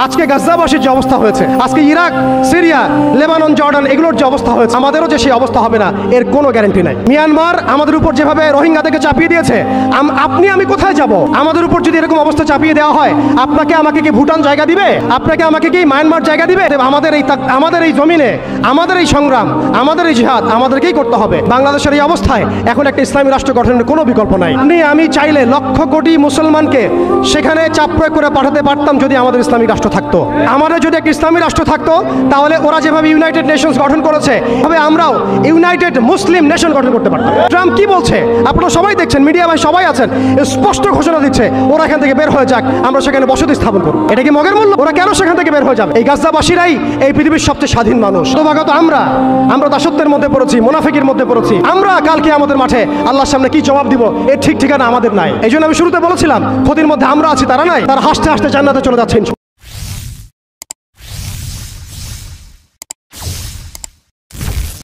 আজকে গাজ্জাবাসীর যে অবস্থা হয়েছে, আজকে ইরাক, সিরিয়া, লেবানন, জর্ডান এগুলোর যে অবস্থা হয়েছে, আমাদেরও যে সেই অবস্থা হবে না এর কোনো গ্যারান্টি নাই। মিয়ানমার আমাদের উপর যেভাবে রোহিঙ্গাদেরকে চাপিয়ে দিয়েছে, আপনি আমি কোথায় যাব? আমাদের উপর যদি এরকম অবস্থা চাপিয়ে দেওয়া হয়, আপনাকে আমাকে কি ভুটান জায়গা দিবে? আপনাকে আমাকে কি মায়ানমার জায়গা দিবে? আমাদের এই জমিনে, আমাদের এই সংগ্রাম, আমাদের এই জিহাদ আমাদেরকেই করতে হবে। বাংলাদেশের এই অবস্থায় এখন একটা ইসলামী রাষ্ট্র গঠনের কোনো বিকল্প নাই। আমি চাইলে লক্ষ কোটি মুসলমানকে সেখানে চাপ প্রয়োগ করে পাঠাতে পারতাম যদি আমাদের ইসলামিক রাষ্ট্র থাকতো। আমাদের যদি একটা ইসলামী রাষ্ট্র থাকতো, তাহলে ওরা যেভাবে ইউনাইটেড নেশনস গঠন করেছে, তবে আমরাও ইউনাইটেড মুসলিম নেশন গঠন করতে পারতাম। ট্রাম্প কি বলছে আপনারা সবাই দেখছেন, মিডিয়া ভাই সবাই আছেন, স্পষ্ট ঘোষণা দিচ্ছে ওরা এখান থেকে বের হয়ে যাক, আমরা সেখানে বসতি স্থাপন করব। এটা কি মগের মূল্য? ওরা কেন সেখান থেকে বের হয়ে যাবে? এই গাজ্জাবাসীরাই এই পৃথিবীর সবচেয়ে স্বাধীন মানুষ। দুর্ভাগ্যত আমরা দাসত্বের মধ্যে পড়েছি, মুনাফিকের মধ্যে পড়েছি। আমরা কালকে আমাদের মাঠে আল্লাহর সামনে কি জবাব দিব এর ঠিক ঠিকানা আমাদের নাই। এই জন্য আমি শুরুতে বলেছিলাম ক্ষতির মধ্যে আমরা আছি, তারা নাই। তারা হাসতে হাসতে জান্নাতে চলে যাচ্ছে।